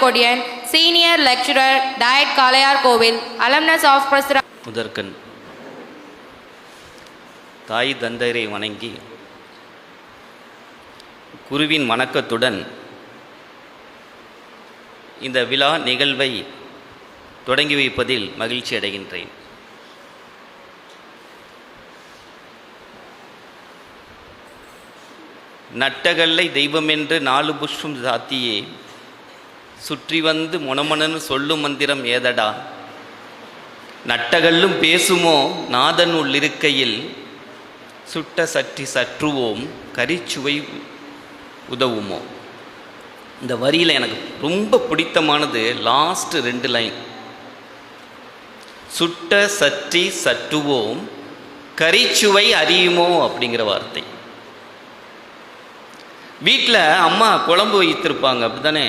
Kodiyan, Senior Lecturer, Diet Kalayar Kovil, Alumnus of Prasra. முதற்கண் தாய் தந்தையரை வணங்கி குருவின் வணக்கத்துடன் இந்த விழா நிகழ்வை தொடங்கி வைப்பதில் மகிழ்ச்சி அடைகின்றேன். நட்டகல்லை தெய்வமென்று 4 புஷ்பம் சாத்தியே சுற்றி வந்து மொனமொனன்னு சொல்லும் மந்திரம் ஏதடா, நட்டகல்லும் பேசுமோ நாதனுள் இருக்கையில் சுட்ட சற்றி சற்றுவோம் கரிச்சுவை உதவுமோ. இந்த வரியில் எனக்கு ரொம்ப பிடித்தமானது லாஸ்ட் 2 லைன். சுட்ட சற்றி சற்றுவோம் கரிச்சுவை அறியுமோ அப்படிங்கிற வார்த்தை. வீட்டில் அம்மா குழம்பு வைத்திருப்பாங்க, அப்படி தானே,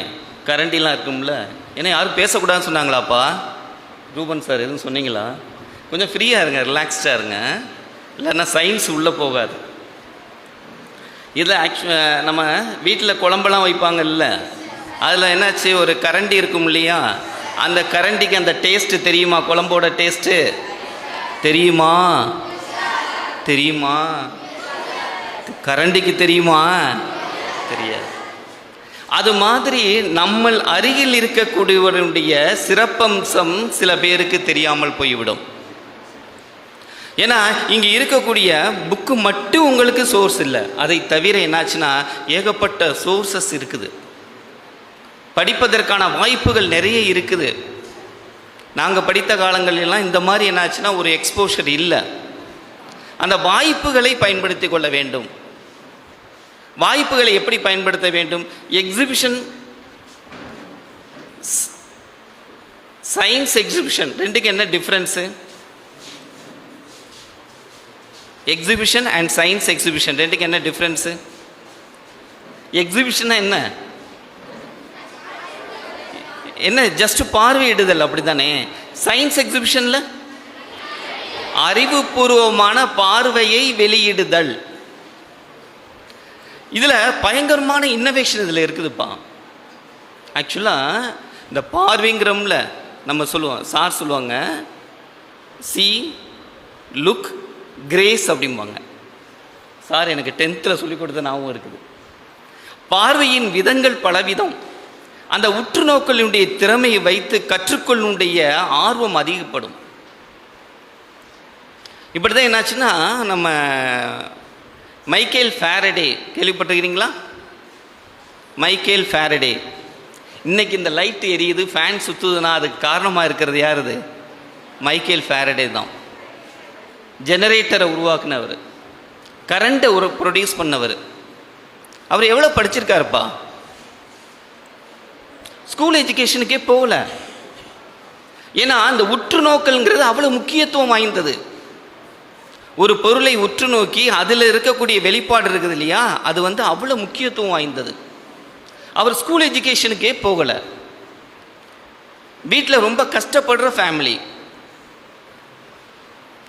கரண்டிலாம் இருக்கும்ல. ஏன்னா யாரும் பேசக்கூடாதுன்னு சொன்னாங்களாப்பா? ரூபன் சார் எதுவும் சொன்னீங்களா? கொஞ்சம் ஃப்ரீயாக இருங்க, ரிலாக்ஸ்டாக இருங்க, இல்லைன்னா சயின்ஸ் உள்ளே போகாது. இதில் நம்ம வீட்டில் குழம்பெல்லாம் வைப்பாங்கல்ல, அதில் என்னாச்சு, ஒரு கரண்டி இருக்கும் இல்லையா, அந்த கரண்டிக்கு அந்த டேஸ்ட்டு தெரியுமா? குழம்போட டேஸ்ட்டு தெரியுமா? தெரியுமா? கரண்டிக்கு தெரியுமா? தெரியாது. அது மாதிரி நம்ம அருகில் இருக்கக்கூடியவருடைய சிறப்பம்சம் சில பேருக்கு தெரியாமல் போய்விடும். ஏன்னா இங்கே இருக்கக்கூடிய புக்கு மட்டும் உங்களுக்கு சோர்ஸ் இல்லை, அதை தவிர என்னாச்சுன்னா ஏகப்பட்ட சோர்சஸ் இருக்குது, படிப்பதற்கான வாய்ப்புகள் நிறைய இருக்குது. நாங்கள் படித்த காலங்களெல்லாம் இந்த மாதிரி என்னாச்சுன்னா ஒரு எக்ஸ்போஷர் இல்லை. அந்த வாய்ப்புகளை பயன்படுத்தி கொள்ள வேண்டும். வாய்ப்புகளை எப்படி பயன்படுத்த வேண்டும்? எக்ஸிபிஷன், சயின்ஸ் எக்ஸிபிஷன், ரெண்டுக்கு என்ன difference? Exhibition and science exhibition ரெண்டுக்கு என்ன டிஃப்ரென்ஸு? எக்ஸிபிஷன்னா என்ன? என்ன ஜஸ்ட் பார்வையிடுதல், அப்படி தானே? சயின்ஸ் எக்ஸிபிஷனில் அறிவுபூர்வமான பார்வையை வெளியிடுதல். இதில் பயங்கரமான இன்னோவேஷன் இதில் இருக்குதுப்பா. ஆக்சுவலாக இந்த பார்வைங்கிறோம்ல, நம்ம சொல்லுவோம், சார் சொல்லுவாங்க சி லுக் கிரேஸ் அப்படிம்பாங்க. சார் எனக்கு 10th சொல்லிக் கொடுத்த ஞாபகம் இருக்குது. பார்வையின் விதங்கள் பலவிதம். அந்த உற்றுநோக்கலுடைய திறமையை வைத்து கற்றுக்கொள்ளுடைய ஆர்வம் அதிகப்படும். இப்படி தான் என்னாச்சுன்னா, நம்ம மைக்கேல் ஃபாரடே கேள்விப்பட்டிருக்கிறீங்களா? Michael Faraday. இன்னைக்கு இந்த லைட் எரியுது, ஃபேன் சுற்றுதுன்னா அதுக்கு காரணமாக இருக்கிறது யார்? அது மைக்கேல் ஃபாரடே தான். ஜெனரேட்டரை உருவாக்குனவர், கரண்ட்டை ப்ரொடியூஸ் பண்ணவர். அவர் எவ்வளோ படிச்சிருக்காருப்பா? ஸ்கூல் எஜுகேஷனுக்கே போகல. ஏன்னா அந்த உற்று நோக்கல்ங்கிறது அவ்வளோ முக்கியத்துவம் வாய்ந்தது. ஒரு பொருளை உற்று நோக்கி அதில் இருக்கக்கூடிய வெளிப்பாடு இருக்குது இல்லையா, அது அவ்வளோ முக்கியத்துவம் வாய்ந்தது. அவர் ஸ்கூல் எஜுகேஷனுக்கே போகலை. வீட்டில் ரொம்ப கஷ்டப்படுற ஃபேமிலி,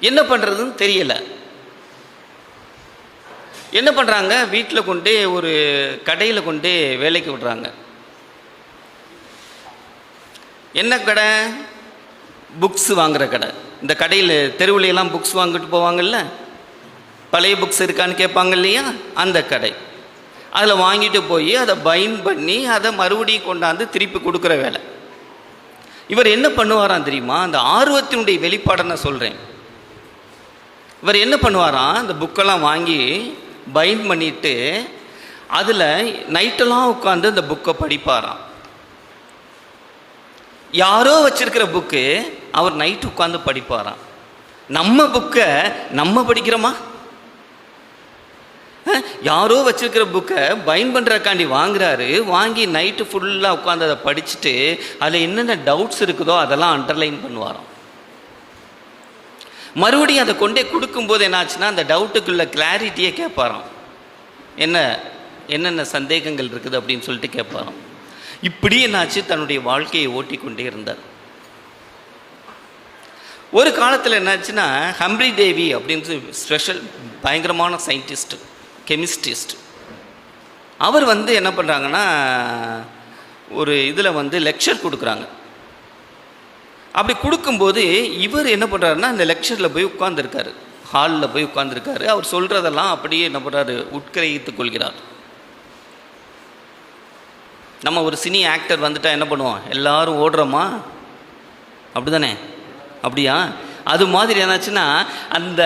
என்ன பண்ணுறதுன்னு தெரியலை. என்ன பண்ணுறாங்க, வீட்டில் கொண்டே ஒரு கடையில் கொண்டே வேலைக்கு விடுறாங்க. என்ன கடை? புக்ஸ் வாங்குகிற கடை. இந்த கடையில் தெருவுலையெல்லாம் புக்ஸ் வாங்கிட்டு போவாங்கல்ல, பழைய புக்ஸ் இருக்கான்னு கேட்பாங்க இல்லையா, அந்த கடை. அதில் வாங்கிட்டு போய் அதை பைண்ட் பண்ணி அதை மறுபடியும் கொண்டாந்து திருப்பி கொடுக்குற வேலை. இவர் என்ன பண்ணுவாராம் தெரியுமா? அந்த ஆர்வத்தினுடைய வெளிப்பாடை நான் சொல்கிறேன். இவர் என்ன பண்ணுவாராம், அந்த புக்கெல்லாம் வாங்கி பைண்ட் பண்ணிவிட்டு அதில் நைட்டெல்லாம் உட்காந்து அந்த புக்கை படிப்பாராம். யாரோ வச்சிருக்கிற புக்கு அவர் நைட்டு உட்காந்து படிப்பாராம். நம்ம புக்கை நம்ம படிக்கிறோமா? யாரோ வச்சிருக்கிற புக்கை பைண்ட் பண்ணுறக்காண்டி வாங்குறாரு, வாங்கி நைட்டு ஃபுல்லாக உட்காந்து அதை படிச்சுட்டு அதில் என்னென்ன டவுட்ஸ் இருக்குதோ அதெல்லாம் அண்டர்லைன் பண்ணுவாராம். மறுபடியும் அதை கொண்டே கொடுக்கும்போது என்னாச்சுன்னா அந்த டவுட்டுக்குள்ள கிளாரிட்டியை கேட்பாராம். என்னென்ன சந்தேகங்கள் இருக்குது அப்படின்னு சொல்லிட்டு கேட்பாராம். இப்படி என்னாச்சு, தன்னுடைய வாழ்க்கையை ஓட்டி கொண்டே இருந்தார். ஒரு காலத்தில் என்னாச்சுன்னா ஹம்ப்ரி டேவி அப்படின்னு ஸ்பெஷல் பயங்கரமான சயின்டிஸ்ட், கெமிஸ்ட்ரிஸ்ட். அவர் என்ன பண்ணுறாங்கன்னா ஒரு இதில் வந்து லெக்சர் கொடுக்குறாங்க. அப்படி கொடுக்கும்போது இவர் என்ன பண்ணுறாருன்னா இந்த லெக்சரில் போய் உட்கார்ந்துருக்காரு, ஹாலில் போய் உட்கார்ந்துருக்காரு. அவர் சொல்கிறதெல்லாம் அப்படியே என்ன பண்ணுறாரு, உட்கிரகித்துக் கொள்கிறார். நம்ம ஒரு சினி ஆக்டர் வந்துட்டால் என்ன பண்ணுவோம், எல்லாரும் ஓடுறோமா, அப்படி தானே? அப்படியா? அது மாதிரி என்னாச்சுன்னா அந்த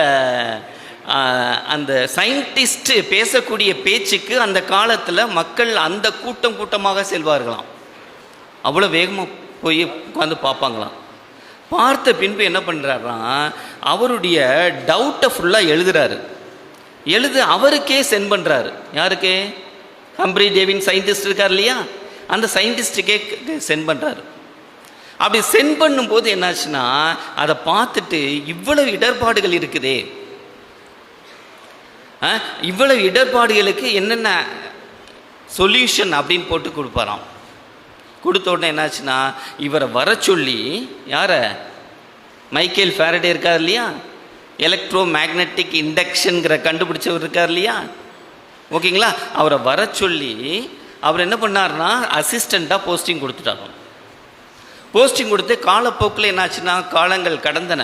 அந்த சயின்டிஸ்ட்டு பேசக்கூடிய பேச்சுக்கு அந்த காலத்தில் மக்கள் அந்த கூட்டம் கூட்டமாக செல்வார்களாம். அவ்வளோ வேகமாக போய் உட்காந்து பார்ப்பாங்களாம். பார்த்த பின்பு என்ன பண்ணுறாருனா அவருடைய டவுட்டை ஃபுல்லாக எழுதுறாரு. அவருக்கே சென்ட் பண்ணுறாரு. யாருக்கே? ஹம்ப்ரி டேவின் சயின்டிஸ்ட் இருக்கார் இல்லையா, அந்த சயின்டிஸ்ட்டுக்கே சென்ட் பண்ணுறாரு. அப்படி சென்ட் பண்ணும்போது என்னாச்சுன்னா அதை பார்த்துட்டு இவ்வளவு இடர்பாடுகள் இருக்குதே, இவ்வளவு இடர்பாடுகளுக்கு என்னென்ன சொல்யூஷன் அப்படின்னு போட்டு கொடுப்பாராம். கொடுத்த உடனே என்னாச்சுன்னா இவரை வர சொல்லி, யாரை? மைக்கேல் ஃபாரடே இருக்கார் இல்லையா, எலக்ட்ரோ மேக்னெட்டிக் இண்டக்ஷன்கிற கண்டுபிடிச்சவர் இருக்கார் இல்லையா, ஓகேங்களா, அவரை வர சொல்லி அவர் என்ன பண்ணார்னா அசிஸ்டண்ட்டாக போஸ்டிங் கொடுத்துட்டாங்க. போஸ்டிங் கொடுத்து காலப்போக்கில் என்னாச்சுன்னா காலங்கள் கடந்தன.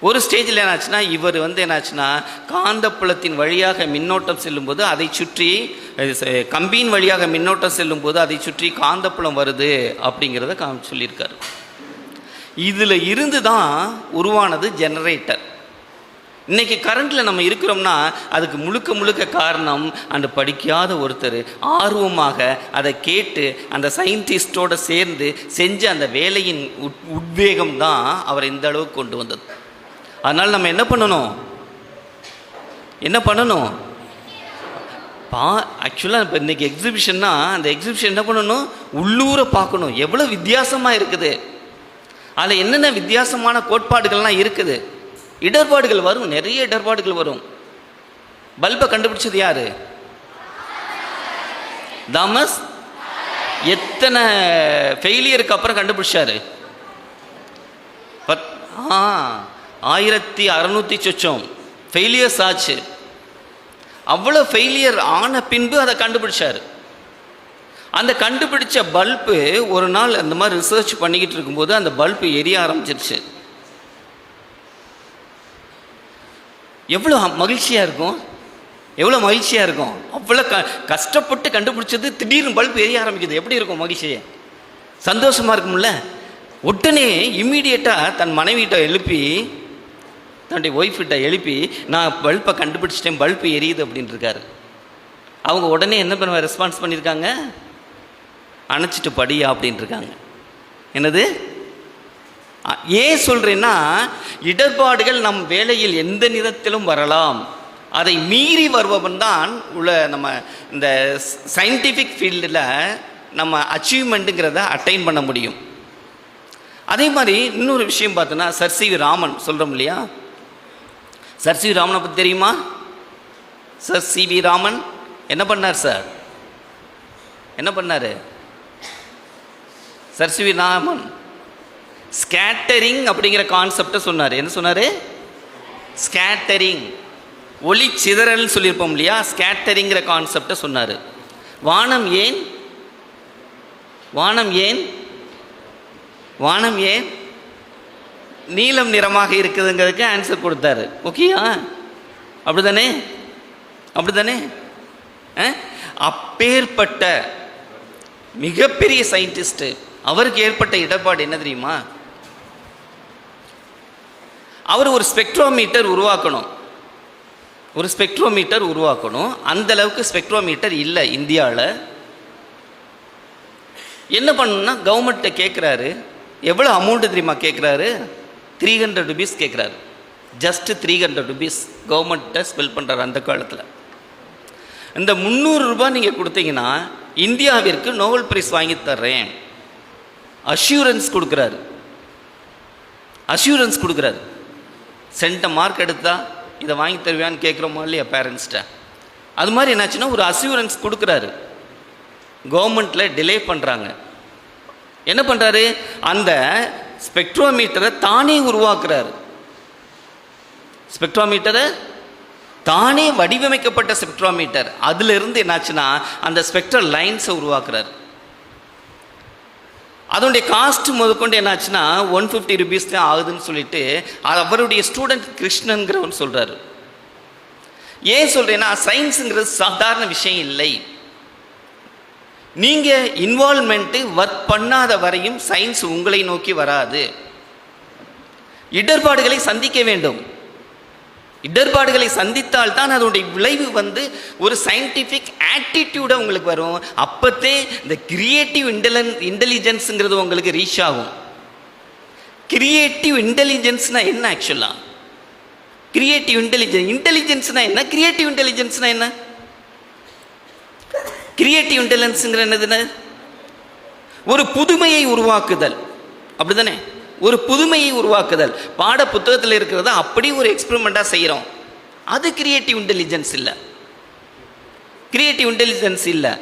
ஒரு ஸ்டேஜில் என்னாச்சுன்னா இவர் வந்து என்னாச்சுன்னா காந்தப்புலத்தின் வழியாக மின்னோட்டம் செல்லும்போது அதை சுற்றி, கம்பியின் வழியாக மின்னோட்டம் செல்லும்போது அதை சுற்றி காந்தப்புலம் வருது அப்படிங்கிறத சொல்லியிருக்காரு. இதில் இருந்து தான் உருவானது ஜெனரேட்டர். இன்றைக்கி கரண்ட்டில் நம்ம இருக்கிறோம்னா அதுக்கு முழுக்க முழுக்க காரணம் அந்த படிக்காத ஒருத்தர் ஆர்வமாக அதை கேட்டு அந்த சயின்டிஸ்டோடு சேர்ந்து செஞ்ச அந்த வேலையின் உத்வேகம் தான் அவரை இந்த அளவுக்கு கொண்டு வந்தது. அதனால் நம்ம என்ன பண்ணணும் ஆக்சுவலாக இப்போ இன்றைக்கி எக்ஸிபிஷன்னா அந்த எக்ஸிபிஷன் என்ன பண்ணணும், உள்ளூரை பார்க்கணும். எவ்வளோ வித்தியாசமாக இருக்குது, அதில் என்னென்ன வித்தியாசமான கோட்பாடுகள்லாம் இருக்குது. இடர்பாடுகள் வரும், நிறைய இடர்பாடுகள் வரும். பல்பை கண்டுபிடிச்சது யாரு? தாமஸ். எத்தனை ஃபெயிலியருக்கு அப்புறம் கண்டுபிடிச்சாரு? 1600 சொச்சம் ஃபெயிலியர்ஸ் ஆச்சு. அவ்வளோ ஃபெயிலியர் ஆன பின்பு அதை கண்டுபிடிச்சாரு. அந்த கண்டுபிடிச்ச பல்பு ஒரு நாள் அந்த மாதிரி ரிசர்ச் பண்ணிக்கிட்டு இருக்கும்போது அந்த பல்பு எரிய ஆரம்பிச்சிருச்சு. எவ்வளோ மகிழ்ச்சியாக இருக்கும், அவ்வளோ கஷ்டப்பட்டு கண்டுபிடிச்சது திடீர்னு பல்ப் எரிய ஆரம்பிக்குது. எப்படி இருக்கும் மகிழ்ச்சியை? சந்தோஷமாக இருக்கும்ல. உடனே இம்மீடியட்டாக தன் மனைவிட்ட எழுப்பி, தன்னுடைய ஒய்ஃப்கிட்ட எழுப்பி, நான் பல்பை கண்டுபிடிச்சிட்டேன், பல்பு எரியுது அப்படின்ட்டு இருக்காரு. அவங்க உடனே என்ன பண்ண ரெஸ்பான்ஸ் பண்ணியிருக்காங்க, அணைச்சிட்டு படியா அப்படின்ட்டு இருக்காங்க. என்னது? ஏன் சொல்கிறேன்னா இடர்பாடுகள் நம் வேலையில் எந்த நிறத்திலும் வரலாம். அதை மீறி வருபவன் தான் நம்ம இந்த சயின்டிஃபிக் ஃபீல்டில் நம்ம அச்சீவ்மெண்ட்டுங்கிறத அட்டைன் பண்ண முடியும். அதே மாதிரி இன்னொரு விஷயம் பார்த்தோன்னா சர் சி வி ராமன் சொல்கிறோம் இல்லையா, சர் சி வி ராமனை பற்றி தெரியுமா? சர் சி வி ராமன் என்ன பண்ணார் சார்? என்ன பண்ணார் sir C V Raman? Scattering அப்படிங்கிற கான்செப்டை சொன்னார். என்ன சொன்னார்? ஸ்கேட்டரிங், ஒளி சிதறல் சொல்லியிருப்போம் இல்லையா, ஸ்கேட்டரிங்கிற கான்செப்டை சொன்னார். வானம் ஏன் நீலம் நிறமாக இருக்குதுங்கிறதுக்கு ஆன்சர் கொடுத்தாரு. ஓகேயா? அப்படிதானே? அப்பேற்பட்ட மிகப்பெரிய சயின்டிஸ்ட், அவருக்கு ஏற்பட்ட இடர்பாடு என்ன தெரியுமா? அவர் ஒரு ஸ்பெக்ட்ரோமீட்டர் உருவாக்கணும். அந்த அளவுக்கு ஸ்பெக்ட்ரோமீட்டர் இல்லை இந்தியாவில். என்ன பண்ணணும்னா கவர்மெண்ட்டை கேட்குறாரு. எவ்வளோ அமௌண்ட்டு தெரியுமா கேட்குறாரு? 300 rupees கேட்குறாரு. ஜஸ்ட் 300 rupees கவர்மெண்ட்டை ஸ்பெல் பண்ணுறாரு அந்த காலத்தில். இந்த 300 ரூபாய் நீங்கள் கொடுத்தீங்கன்னா இந்தியாவிற்கு நோபல் பிரைஸ் வாங்கி தர்றேன், அஷ்யூரன்ஸ் கொடுக்குறாரு. சென்ட மார்க் எடுத்தா இதை வாங்கி தருவியான்னு கேட்குறோமா இல்லையா பேரண்ட்ஸ்கிட்ட? அது மாதிரி என்னாச்சுன்னா ஒரு அஷ்யூரன்ஸ் கொடுக்குறாரு. கவர்மெண்ட்டில் டிலே பண்ணுறாங்க. என்ன பண்ணுறாரு? அந்த ஸ்பெக்ட்ரோமீட்டரை தானே உருவாக்குறாரு. தானே வடிவமைக்கப்பட்ட ஸ்பெக்ட்ரோமீட்டர். அதிலிருந்து என்னாச்சுன்னா அந்த ஸ்பெக்ட்ரல் லைன்ஸை உருவாக்குறாரு. அதனுடைய காஸ்ட் முதற்கொண்டு என்னாச்சுன்னா 150 rupees தான் ஆகுதுன்னு சொல்லிட்டு அவருடைய ஸ்டூடெண்ட் கிருஷ்ணன்கிறவன் சொல்கிறாரு. ஏன் சொல்கிறேன்னா, சயின்ஸுங்கிறது சாதாரண விஷயம் இல்லை. நீங்கள் இன்வால்மெண்ட்டு ஒர்க் பண்ணாத வரையும் சயின்ஸ் உங்களை நோக்கி வராது. இடர்பாடுகளை சந்திக்க வேண்டும். இடர்பாடுகளை சந்தித்தால் தான் அதனுடைய விளைவு ஒரு சயின்டிஃபிக் ஆட்டிடியூட உங்களுக்கு வரும். அப்பத்தே இந்த கிரியேட்டிவ் இன்டெலிஜென்ஸுங்கிறது உங்களுக்கு ரீச் ஆகும். கிரியேட்டிவ் இன்டெலிஜென்ஸ்னா என்ன? ஆக்சுவலா கிரியேட்டிவ் இன்டெலிஜென்ஸ்னா என்ன? கிரியேட்டிவ் இன்டெலிஜென்ஸ்னா என்ன? கிரியேட்டிவ் இன்டெலிஜென்ஸுங்கிற என்னதுன்னு ஒரு புதுமையை உருவாக்குதல், அப்படிதானே? ஒரு புதுமையை உருவாக்குதல். பாட புத்தகத்தில் இருக்கிறத அப்படி ஒரு எக்ஸ்பெரிமெண்ட்டாக செய்கிறோம். அது கிரியேட்டிவ் இன்டெலிஜென்ஸ் இல்லை. கிரியேட்டிவ் இன்டெலிஜென்ஸ் இல்லை.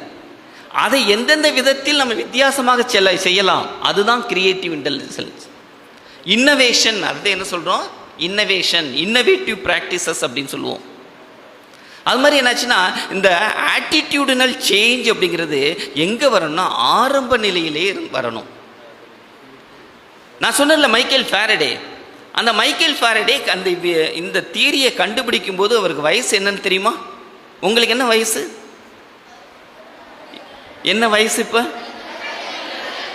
அதை எந்தெந்த விதத்தில் நம்ம வித்தியாசமாக செய்யலாம், அதுதான் கிரியேட்டிவ் இன்டெலிஜென்ஸ். இன்னோவேஷன், அது என்ன சொல்கிறோம்? இன்னோவேட்டிவ் ப்ராக்டிசஸ் அப்படின்னு சொல்லுவோம். அது மாதிரி என்னாச்சுன்னா, இந்த ஆட்டிடியூடினல் சேஞ்ச் அப்படிங்கிறது எங்கே வரணும்னா ஆரம்ப நிலையிலே வரணும். நான் சொன்னேன்ல மைக்கேல் ஃபாரடே, அந்த மைக்கேல் ஃபாரடே இந்த தியரியை கண்டுபிடிக்கும் போது அவருக்கு வயசு என்னன்னு தெரியுமா? உங்களுக்கு என்ன வயசு? இப்போ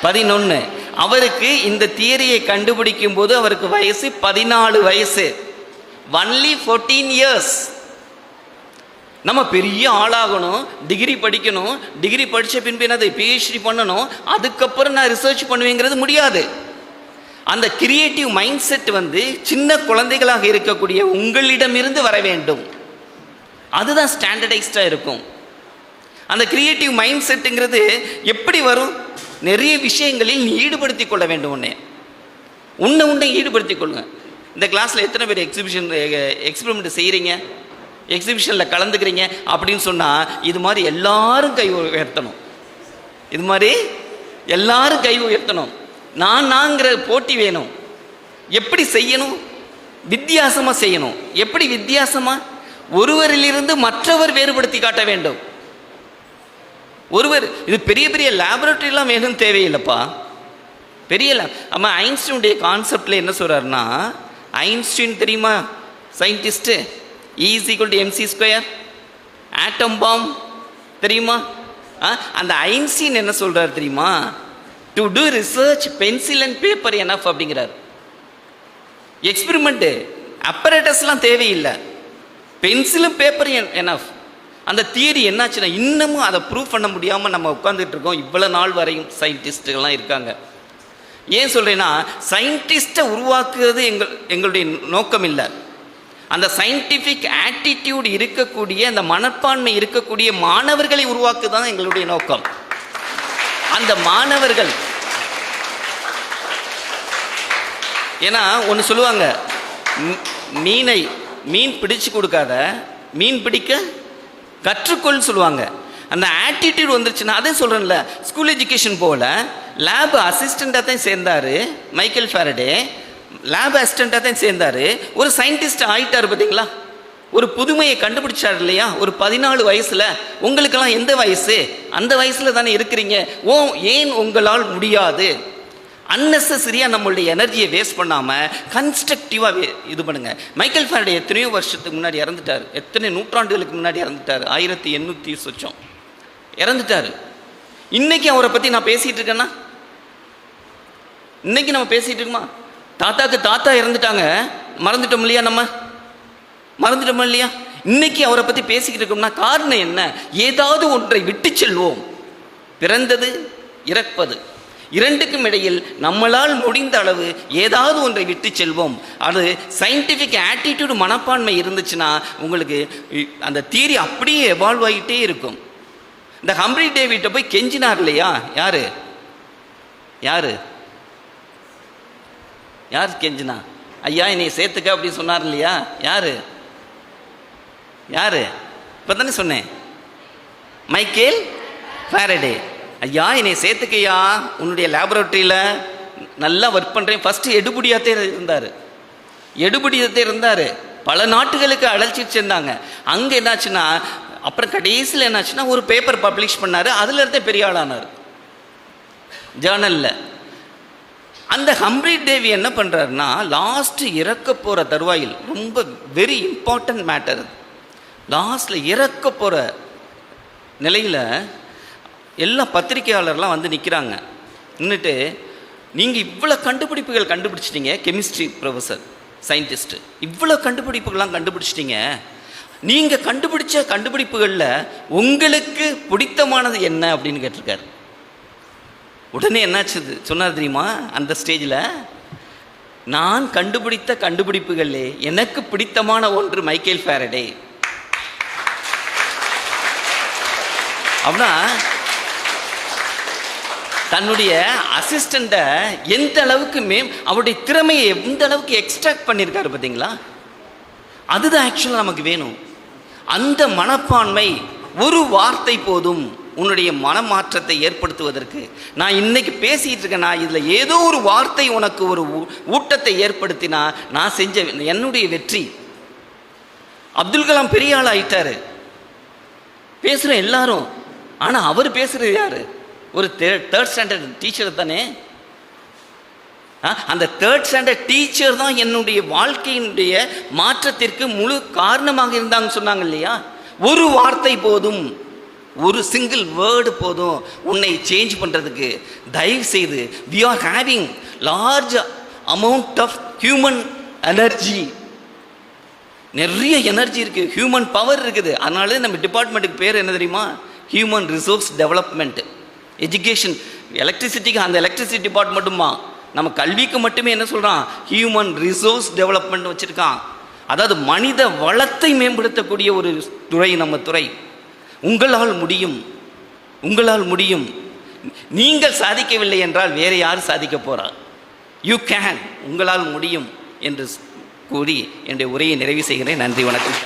11. அவருக்கு இந்த தியரியை கண்டுபிடிக்கும் போது அவருக்கு வயசு 14 வயசு. Only 14 years. நம்ம பெரிய ஆளாகணும், டிகிரி படிக்கணும், டிகிரி படித்த பின்பு என்னது PhD பண்ணணும், அதுக்கப்புறம் நான் ரிசர்ச் பண்ணுவேங்கிறது முடியாது. அந்த கிரியேட்டிவ் மைண்ட் செட் சின்ன குழந்தைகளாக இருக்கக்கூடிய உங்களிடமிருந்து வர வேண்டும். அதுதான் ஸ்டாண்டர்டைஸ்டாக இருக்கும். அந்த கிரியேட்டிவ் மைண்ட் செட்டுங்கிறது எப்படி வரும்? நிறைய விஷயங்களில் நீ ஈடுபடுத்தி கொள்ள வேண்டும். உன்னை ஈடுபடுத்தி கொள்ளுங்க. இந்த கிளாஸில் எத்தனை பேர் எக்ஸ்பெரிமெண்ட் செய்கிறீங்க, எக்ஸிபிஷனில் கலந்துக்கிறீங்க அப்படின்னு சொன்னால் இது மாதிரி எல்லாரும் கை உயர்த்தணும். இது மாதிரி எல்லாரும் கை உயர்த்தணும். நாங்கிற போட்டி வேணும். எப்படி செய்யணும்? வித்தியாசமாக செய்யணும். எப்படி வித்தியாசமாக? ஒருவரிலிருந்து மற்றவர் வேறுபடுத்தி காட்ட வேண்டும். இது பெரிய பெரிய லேபரட்டரிலாம் வேணும் தேவையில்லைப்பா. பெரிய அம்மா ஐன்ஸ்டீனுடைய கான்செப்டில் என்ன சொல்கிறாருன்னா, ஐன்ஸ்டீன் தெரியுமா? சயின்டிஸ்ட்டு E=mc², ஆட்டம் பாம் தெரியுமா? அந்த ஐன்ஸ்டீன் என்ன சொல்கிறார் தெரியுமா? To do research pencil and paper enough அப்படிங்கிறார். எக்ஸ்பெரிமெண்ட்டு அப்பரேட்டஸ்லாம் தேவையில்லை, பென்சிலும் பேப்பர் எனஃப். அந்த தியரி என்னாச்சுன்னா இன்னமும் அதை ப்ரூவ் பண்ண முடியாமல் நம்ம உட்காந்துட்டு இருக்கோம். இவ்வளோ நாள் வரையும் சயின்டிஸ்ட்டுகள்லாம் இருக்காங்க. ஏன் சொல்கிறேன்னா, சயின்டிஸ்ட்டை உருவாக்குறது எங்களுடைய நோக்கம் இல்லை. அந்த சயின்டிஃபிக் ஆட்டிடியூட் இருக்கக்கூடிய, அந்த மனப்பான்மை இருக்கக்கூடிய மாணவர்களை உருவாக்குதான் எங்களுடைய நோக்கம். அந்த மாணவர்கள், ஏன்னா ஒன்று சொல்லுவாங்க, மீன் பிடிச்சு கொடுக்காத, மீன் பிடிக்க கற்றுக்கொள் சொல்லுவாங்க. அந்த ஆட்டிடியூட் வந்துருச்சுன்னா, அதே சொல்கிறேன்ல, ஸ்கூல் எஜுகேஷன் போகல, லேப் அசிஸ்டண்ட்டாக தான் சேர்ந்தார் மைக்கேல் ஃபாரடே. லேப் அசிஸ்டண்ட்டாக தான் சேர்ந்தார், ஒரு சயின்டிஸ்ட் ஆகிட்டார். பார்த்தீங்களா? ஒரு புதுமையை கண்டுபிடிச்சார் இல்லையா? ஒரு 14 வயசில். உங்களுக்கெல்லாம் எந்த வயசு? அந்த வயசில் தானே இருக்கிறீங்க. ஏன் உங்களால் முடியாது? அன்னெசரியாக நம்மளுடைய எனர்ஜியை வேஸ்ட் பண்ணாமல் கன்ஸ்ட்ரக்டிவாக இது பண்ணுங்கள். மைக்கேல் ஃபாரடே எத்தனையோ வருஷத்துக்கு முன்னாடி இறந்துட்டார். எத்தனை நூற்றாண்டுகளுக்கு முன்னாடி இறந்துட்டார். 1800 சொச்சம் இறந்துட்டார். இன்னைக்கு அவரை பற்றி நான் பேசிகிட்டு இருக்கேன்னா, இன்னைக்கு நம்ம பேசிகிட்டு இருக்கோமா? தாத்தாக்கு தாத்தா இறந்துட்டாங்க, மறந்துட்டோம் இல்லையா? மறந்துட்டோம் இல்லையா? இன்னைக்கு அவரை பற்றி பேசிக்கிட்டு இருக்கோம்னா காரணம் என்ன? ஏதாவது ஒன்றை விட்டு செல்வோம். பிறந்தது இறப்பது இரண்டுக்கும் இடையில் நம்மளால் முடிந்த அளவு ஏதாவது ஒன்றை விட்டு செல்வோம். அது சயின்டிஃபிக் ஆட்டிடியூடு, மனப்பான்மை இருந்துச்சுன்னா உங்களுக்கு அந்த தியரி அப்படியே எவால்வ் ஆகிட்டே இருக்கும். இந்த ஹம்ப்ரி டேவிட்டை போய் கெஞ்சினார் இல்லையா? யார் கெஞ்சினா? ஐயா என்னை சேர்த்துக்க அப்படின்னு சொன்னார் இல்லையா? யாரு? இப்போ தானே சொன்னேன், மைக்கேல் ஃபாரடே. ஐயா என்னை சேர்த்துக்கையா, உன்னுடைய லேபரட்டரியில் நல்லா ஒர்க் பண்ணுறேன். ஃபஸ்ட்டு எடுபடியத்தே இருந்தார். பல நாட்டுகளுக்கு அழைச்சிட்டு சேர்ந்தாங்க. அங்கே என்னாச்சுன்னா, அப்புறம் கடைசியில் என்னாச்சுன்னா ஒரு பேப்பர் பப்ளிஷ் பண்ணார். அதில் இருந்தே பெரிய ஆளானார் ஜேர்னலில். அந்த ஹம்ப்ரி டேவி என்ன பண்ணுறாருன்னா, லாஸ்ட்டு இறக்க போகிற தருவாயில், ரொம்ப வெரி இம்பார்ட்டன்ட் மேட்டர், லாஸ்ட்டில் இறக்க போகிற நிலையில் எல்லா பத்திரிகையாளர்லாம் வந்து நிற்கிறாங்க. நின்றுட்டு, நீங்கள் இவ்வளோ கண்டுபிடிப்புகள் கண்டுபிடிச்சிட்டிங்க, கெமிஸ்ட்ரி ப்ரொஃபஸர் சயின்டிஸ்ட்டு, இவ்வளோ கண்டுபிடிப்புகள்லாம் கண்டுபிடிச்சிட்டிங்க, நீங்கள் கண்டுபிடிச்ச கண்டுபிடிப்புகளில் உங்களுக்கு பிடித்தமானது என்ன அப்படின்னு கேட்டிருக்காரு. உடனே என்னாச்சு சொன்னார் தெரியுமா? அந்த ஸ்டேஜில், நான் கண்டுபிடித்த கண்டுபிடிப்புகளே எனக்கு பிடித்தமான ஒன்று மைக்கேல் ஃபாரடே. அப்படின்னா தன்னுடைய அசிஸ்டண்ட்டை எந்த அளவுக்கு அவருடைய திறமையை எந்த அளவுக்கு எக்ஸ்ட்ராக்ட் பண்ணியிருக்காரு பார்த்தீங்களா? அதுதான் ஆக்சுவலாக நமக்கு வேணும். அந்த மனப்பான்மை, ஒரு வார்த்தை போதும் உன்னுடைய மனமாற்றத்தை ஏற்படுத்துவதற்கு. நான் இன்னைக்கு பேசிகிட்டு இருக்கேன், நான் இதில் ஏதோ ஒரு வார்த்தை உனக்கு ஒரு ஊட்டத்தை ஏற்படுத்தினா நான் செஞ்ச என்னுடைய வெற்றி. அப்துல் கலாம் பெரிய ஆள் ஆயிட்டாரு, பேசுகிறோம் எல்லாரும். ஆனால் அவர் பேசுகிறது யார்? ஒரு தேர்ட் ஸ்டாண்டர்ட் டீச்சர் தானே. அந்த தேர்ட் ஸ்டாண்டர்ட் டீச்சர் தான் என்னுடைய வாழ்க்கையினுடைய மாற்றத்திற்கு முழு காரணமாக இருந்தாங்கன்னு சொன்னாங்க இல்லையா? ஒரு வார்த்தை போதும், ஒரு சிங்கிள் வேர்டு போதும் உன்னை சேஞ்ச் பண்ணுறதுக்கு. தயவு செய்து, we are having large amount of human energy. நிறைய எனர்ஜி இருக்குது, ஹியூமன் பவர் இருக்குது. அதனால நம்ம டிபார்ட்மெண்ட்டுக்கு பேர் என்ன தெரியுமா? Human resource development. எஜுகேஷன், எலக்ட்ரிசிட்டிக்கு அந்த எலக்ட்ரிசிட்டி டிபார்ட்மெண்ட்டுமா, நம்ம கல்விக்கு மட்டுமே என்ன சொல்கிறான்? ஹியூமன் ரிசோர்ஸ் டெவலப்மெண்ட் வச்சுருக்கான். அதாவது மனித வளத்தை மேம்படுத்தக்கூடிய ஒரு துறை நம்ம துறை. உங்களால் முடியும், உங்களால் முடியும். நீங்கள் சாதிக்கவில்லை என்றால் வேறு யார் சாதிக்க போகிறார்? யூ கேன், உங்களால் முடியும் என்று கூறி என்னுடைய உரையை நிறைவு செய்கிறேன். நன்றி, வணக்கம்.